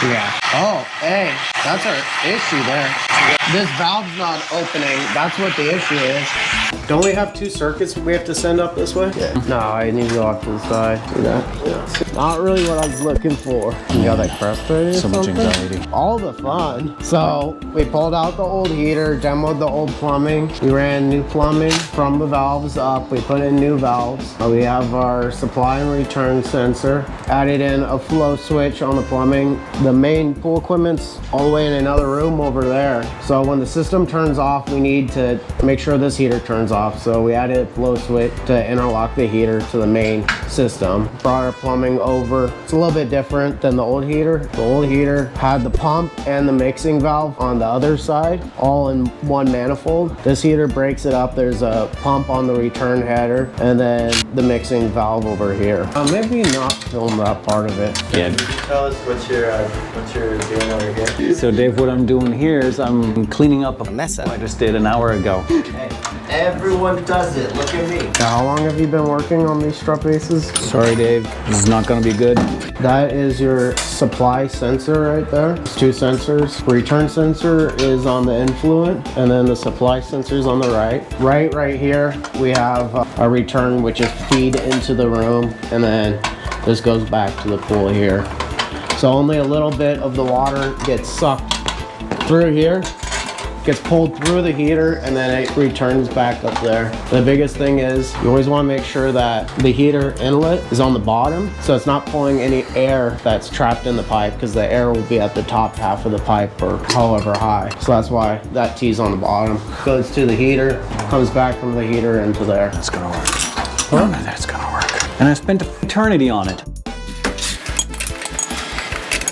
Yeah. Oh, hey, that's our issue there. This valve's not opening. That's what the issue is. Don't we have 2 circuits we have to send up this way? Yeah. No, I need to go off to the side. See that? Yeah. Not really what I was looking for. You got that frustrated? So much anxiety. All the fun. So we pulled out the old heater, demoed the old plumbing. We ran new plumbing from the valves up. We put in new valves. We have our supply and return sensor. Added in a flow switch on the plumbing. The main pool equipment's all the way in another room over there. So when the system turns off, we need to make sure this heater turns off. So we added a flow switch to interlock the heater to the main system. Brought our plumbing over. It's a little bit different than the old heater. The old heater had the pump and the mixing valve on the other side, all in one manifold. This heater breaks it up. There's a pump on the return header and then the mixing valve over here. Maybe not film that part of it. Yeah. Can you tell us what you're doing over here? So Dave, what I'm doing here is I'm cleaning up a mess I just did an hour ago. Hey, everyone does it. Look at me. How long have you been working on these strut bases? Sorry, Dave. This is not going to be good. That is your supply sensor right there. It's 2 sensors. Return sensor is on the influent, and then the supply sensor is on the right. Right here, we have a return, which is feed into the room, and then this goes back to the pool here. So only a little bit of the water gets sucked through here, gets pulled through the heater, and then it returns back up there. The biggest thing is you always want to make sure that the heater inlet is on the bottom, so it's not pulling any air that's trapped in the pipe, because the air will be at the top half of the pipe or however high. So that's why that T's on the bottom. Goes to the heater, comes back from the heater into there. That's going to work. Huh? No, that's going to work. And I spent an eternity on it.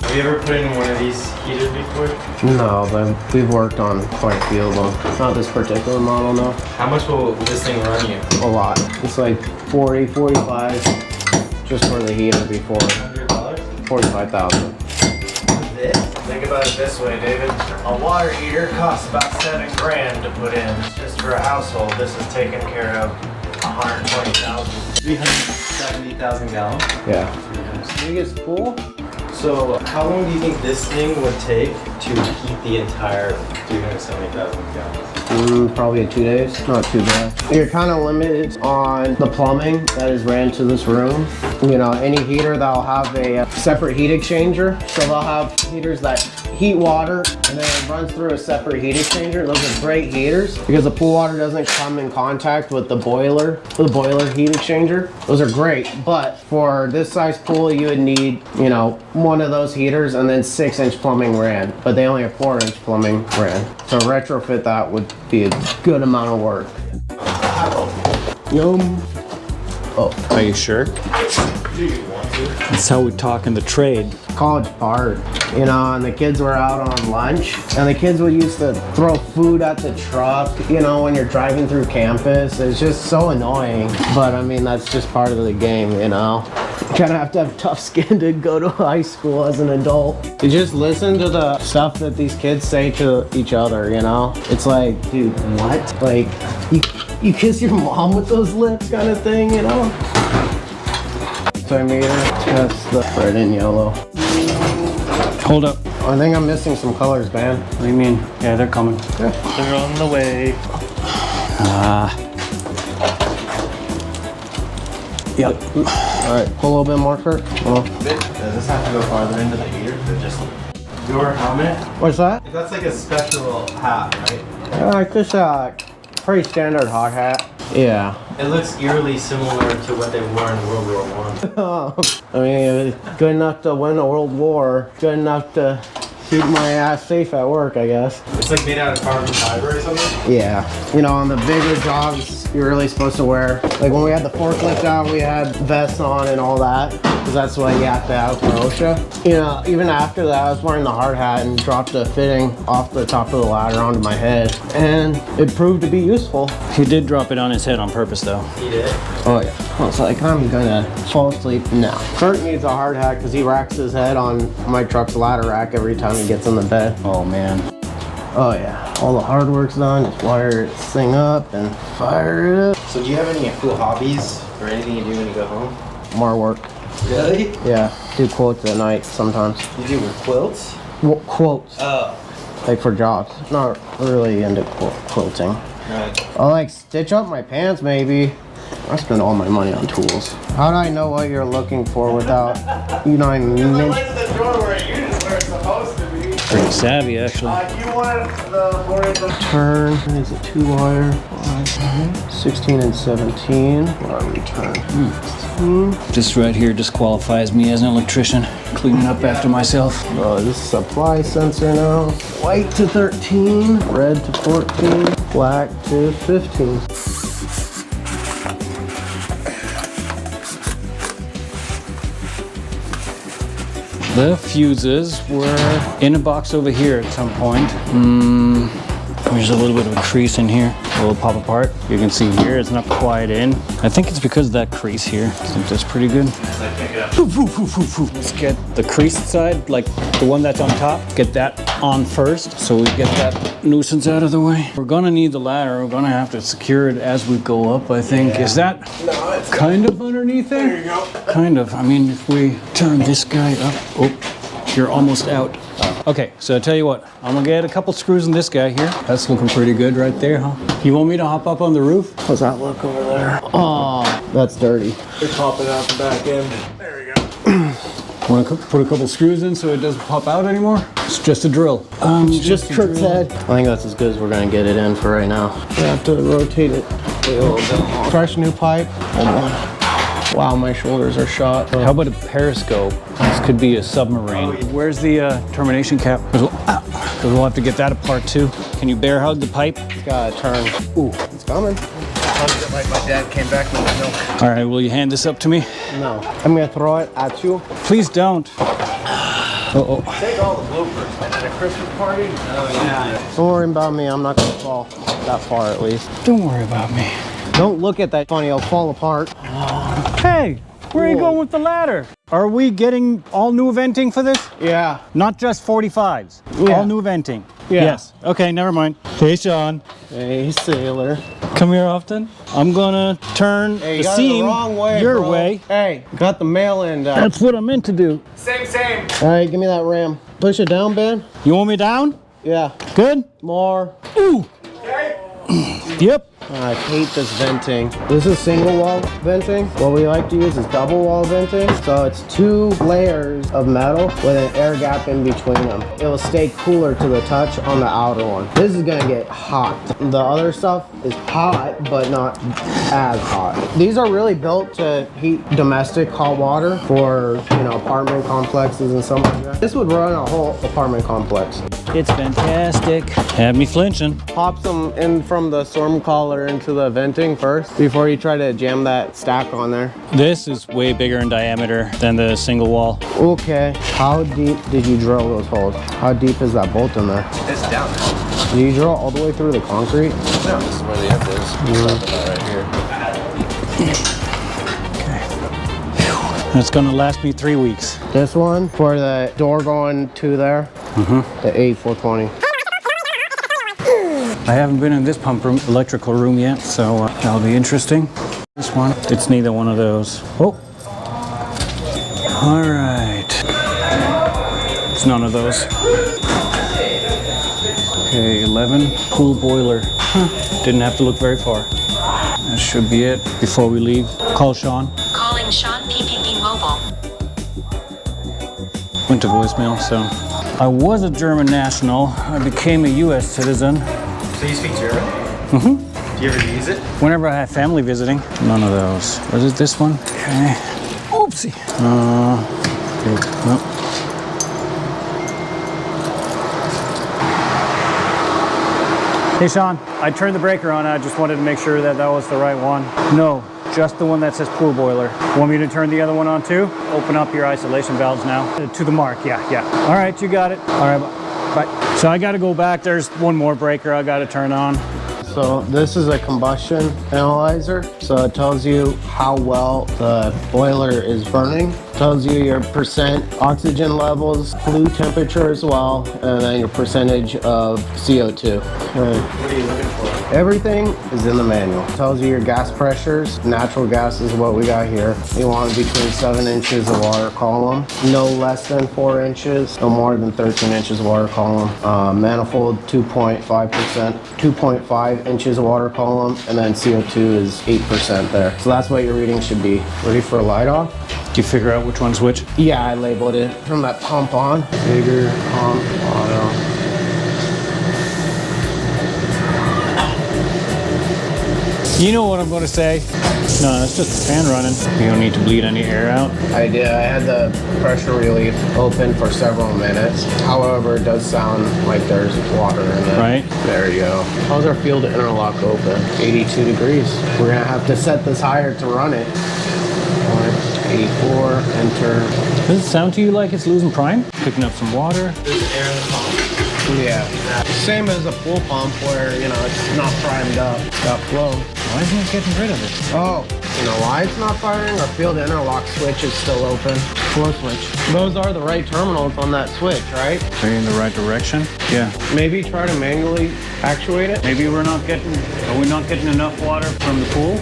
Have you ever put in one of these heaters before? No, but we've worked on quite a few of them. Not this particular model, no. How much will this thing run you? A lot. It's like 40, 45 just for the heater before. $100? 45,000. This? Think about it this way, David. A water heater costs about $7 grand to put in. Just for a household, this is taking care of 120,000. 370,000 gallons? Yeah. Biggest pool? So how long do you think this thing would take to heat the entire 370,000 gallons? Probably 2 days. Not too bad. You're kind of limited on the plumbing that is ran to this room. You know, any heater that'll have a separate heat exchanger. So they'll have heaters that heat water and then it runs through a separate heat exchanger. Those are great heaters because the pool water doesn't come in contact with the boiler heat exchanger. Those are great, but for this size pool, you would need, you know, one of those heaters and then 6-inch plumbing ran, but they only have 4-inch plumbing ran. So retrofit that would be a good amount of work. Yum. Oh. Are you sure? Do you want to? That's how we talk in the trade. College part, you know, and the kids were out on lunch and the kids would used to throw food at the truck, you know, when you're driving through campus. It's just so annoying, but I mean, that's just part of the game, you know. You kind of have to have tough skin to go to high school as an adult. You just listen to the stuff that these kids say to each other, you know. It's like, dude, what? Like, you kiss your mom with those lips kind of thing, you know. Meter, test the red and yellow. Hold up. I think I'm missing some colors, man. What do you mean? Yeah, they're coming. Yeah. They're on the way. Yep. All right, pull a little bit more, Kurt. Oh. Does this have to go farther into the heater? Or just your helmet? What's that? That's like a special hat, right? Like this, pretty standard hot hat. Yeah. It looks eerily similar to what they wore in World War I. I mean, good enough to win a world war, good enough to keep my ass safe at work, I guess. It's like made out of carbon fiber or something? Yeah. You know, on the bigger jobs, you're really supposed to wear, like when we had the forklift out, we had vests on and all that, because that's what you have to have for OSHA. You know, even after that, I was wearing the hard hat and dropped a fitting off the top of the ladder onto my head, and it proved to be useful. He did drop it on his head on purpose, though. He did? Oh yeah. I was like, I'm gonna fall asleep now. Kurt needs a hard hat because he racks his head on my truck's ladder rack every time he gets in the bed. Oh, man. Oh yeah. All the hard work's done. Just wire this thing up and fire it up. So do you have any cool hobbies or anything you do when you go home? More work. Really? Yeah. do quotes at night sometimes. You do with quilts? Quotes. Oh. Like for jobs. Not really into quilting. Right. I'll like stitch up my pants maybe. I spend all my money on tools. How do I know what you're looking for without, you know what I mean? The door where you just where it's supposed to be. Pretty savvy, actually. You want the Turn, is it 2-wire? 16 and 17. Wire return. 16. This right here disqualifies me as an electrician. Cleaning up after myself. Oh, this is supply sensor now. White to 13, red to 14, black to 15. The fuses were in a box over here at some point. There's a little bit of a crease in here. It will pop apart. You can see here it's not quite in. I think it's because of that crease here. I think that's pretty good. Let's get the creased side, like the one that's on top, get that on first so we get that nuisance out of the way. We're gonna need the ladder. We're gonna have to secure it as we go up, I think. Yeah. Is that kind of underneath there? There you go. Kind of. I mean, if we turn this guy up, oh, you're almost out. Okay, so I tell you what, I'm gonna get a couple screws in this guy here. That's looking pretty good right there, huh? You want me to hop up on the roof? How's that look over there? Oh, that's dirty. It's popping out the back end. There we go. Want to put a couple screws in so it doesn't pop out anymore? It's just a drill. Just Kurt's head. I think that's as good as we're gonna get it in for right now. We have to rotate it a little bit more. Fresh new pipe. Hold on. Wow, my shoulders are shot. How about a periscope? This could be a submarine. Where's the termination cap? Because we'll have to get that apart too. Can you bear hug the pipe? It's gotta turn. Ooh, it's coming. Like my dad came back with the milk. All right, will you hand this up to me? No. I'm gonna throw it at you. Please don't. Uh-oh. Take all the bloopers. And at a Christmas party? Oh, yeah. Don't worry about me. I'm not gonna fall that far at least. Don't worry about me. Don't look at that funny. It'll fall apart. Hey, where are you going with the ladder? Are we getting all new venting for this? Yeah. Not just 45s. Yeah. All new venting. Yeah. Yes. Okay, never mind. Hey, Sean. Hey, sailor. Come here often. I'm gonna turn Hey, the you got it seam the wrong way, your bro. way. Hey, got the mail end out. That's what I meant to do. Same. All right, give me that ram. Push it down, Ben. You want me down? Yeah. Good? More. Ooh. Yep. I hate this venting. This is single wall venting. What we like to use is double wall venting. So it's 2 layers of metal with an air gap in between them. It will stay cooler to the touch on the outer one. This is gonna get hot. The other stuff is hot, but not as hot. These are really built to heat domestic hot water for, you know, apartment complexes and something like that. This would run a whole apartment complex. It's fantastic. Had me flinching. Pop some in from the storm collar into the venting first before you try to jam that stack on there. This is way bigger in diameter than the single wall. Okay, how deep did you drill those holes? How deep is that bolt in there? It's down there. Did you drill all the way through the concrete? No, this is where the end is. Right here. It's gonna last me 3 weeks. This one for the door going to there, the A420. I haven't been in this pump room, electrical room yet, so that'll be interesting. This one, it's neither one of those. Oh. All right. It's none of those. Okay, 11, pool boiler. Didn't have to look very far. That should be it. Before we leave, call Sean. Calling Sean PPP Mobile. Went to voicemail, so. I was a German national. I became a US citizen. So you speak German? Mm-hmm. Do you ever use it? Whenever I have family visiting. None of those. Was it this one? Okay. Oopsie. Okay. Nope. Hey Sean, I turned the breaker on. I just wanted to make sure that that was the right one. No, just the one that says pool boiler. Want me to turn the other one on too? Open up your isolation valves now. To the mark, yeah. All right, you got it. All right, bye. So I gotta go back. There's one more breaker I gotta turn on. So this is a combustion analyzer. So it tells you how well the boiler is burning. Tells you your percent oxygen levels, flue temperature as well, and then your percentage of CO2. What are you looking for? Everything is in the manual. Tells you your gas pressures. Natural gas is what we got here. You want between 7 inches of water column, no less than 4 inches, no more than 13 inches of water column. Manifold 2.5%, 2.5 inches of water column, and then CO2 is 8% there. So that's what your reading should be. Ready for a light off? Do you figure out which one's which? Yeah, I labeled it. From that pump on. Bigger pump, auto. You know what I'm going to say? No, it's just the fan running. You don't need to bleed any air out. I did. I had the pressure relief open for several minutes. However, it does sound like there's water in it. Right. There you go. How's our field interlock open? 82 degrees. We're going to have to set this higher to run it. 84, enter. Does it sound to you like it's losing prime? Picking up some water? There's air in the pump. Yeah. Same as a pool pump where, you know, it's not primed up. Got flow. Why isn't it getting rid of it? Oh, you know why it's not firing? Our field interlock switch is still open. Flow switch. Those are the right terminals on that switch, right? Are you in the right direction? Yeah. Maybe try to manually actuate it. Maybe are we not getting enough water from the pool?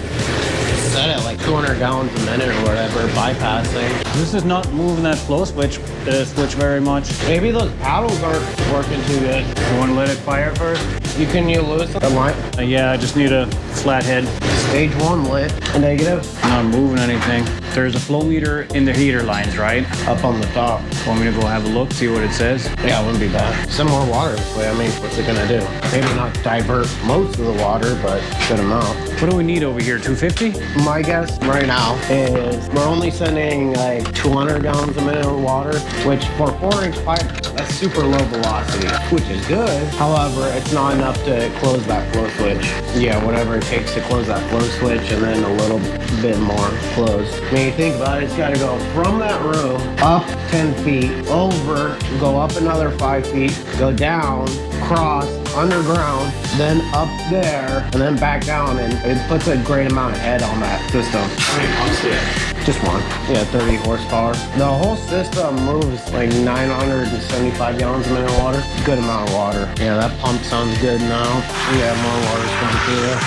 Set at like 200 gallons a minute or whatever, bypassing. This is not moving that flow switch very much. Maybe those paddles aren't working too good. You want to let it fire first? You lose the line. Yeah, I just need a flat head. Stage 1 lit. Negative. Not moving anything. There's a flow meter in the heater lines, right? Up on the top. Want me to go have a look, see what it says? Yeah, it wouldn't be bad. Some more water this way. I mean, what's it gonna do? Maybe not divert most of the water, but good amount. What do we need over here, 250? My guess right now is we're only sending like 200 gallons a minute of water, which for 4-inch pipe, that's super low velocity, which is good. However, it's not enough to close that flow switch. Yeah, whatever it takes to close that flow switch and then a little bit more closed. When you think about it, it's gotta go from that room up 10 feet, over, go up another 5 feet, go down, cross, underground, then up there, and then back down, and it puts a great amount of head on that system. How many pumps do you have? Just one. Yeah, 30 horsepower. The whole system moves like 975 gallons a minute of water. Good amount of water. Yeah, that pump sounds good now. We have more water coming through there.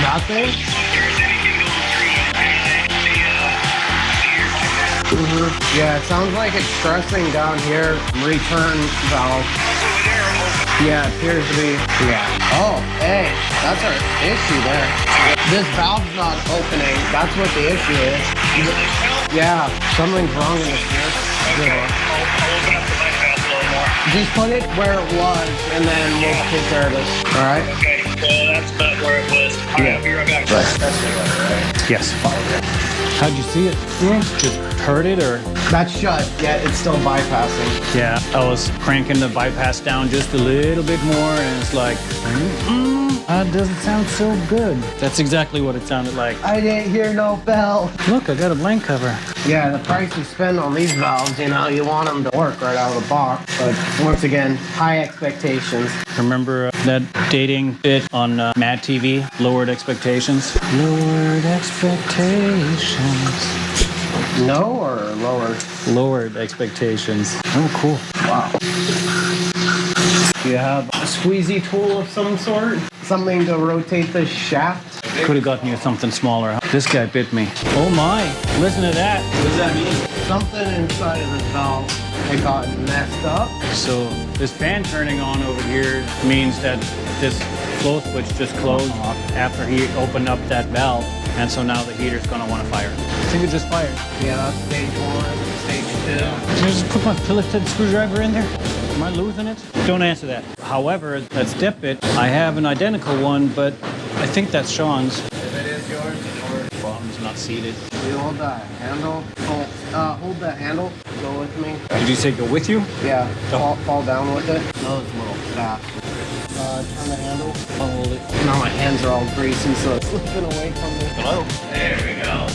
Nothing? Yeah, it sounds like it's stressing down here. Return valve. Yeah, it appears to be. Yeah. Oh, hey, that's our issue there. This valve's not opening. That's what the issue is. Yeah, something's wrong in the switch. Just put it where it was, and then we'll take care of this. All right? Okay, so that's about where it was. All right, I'll be right back. That's the one, right? Yes. How'd you see it? Just heard it or? That's shut, yet it's still bypassing. Yeah, I was cranking the bypass down just a little bit more and it's like, that doesn't sound so good. That's exactly what it sounded like. I didn't hear no bell. Look, I got a blank cover. Yeah, the price you spend on these valves, you know, you want them to work right out of the box. But once again, high expectations. Remember that dating bit on Mad TV? Lowered expectations? Lowered expectations. No or lower? Lowered expectations. Oh, cool. Wow. Do you have a squeezy tool of some sort? Something to rotate the shaft? Could have gotten you something smaller. This guy bit me. Oh my, listen to that. What does that mean? Something inside of this valve, it got messed up. So this fan turning on over here means that this flow switch just closed after he opened up that valve. And so now the heater's gonna wanna fire. I think it just fired. Yeah, that's stage 1, stage 2. Can I just put my Phillips-head screwdriver in there? Am I losing it? Don't answer that. However, that step bit, I have an identical one, but I think that's Sean's. If it is yours, or Bottom's not seated. You hold the handle. Hold the handle. Go with me. Did you say go with you? Yeah. Fall down with it. Those little straps. Turn the handle. I'll hold it. Now my hands are all greasy, so it's slipping away from me. Hello? there we go.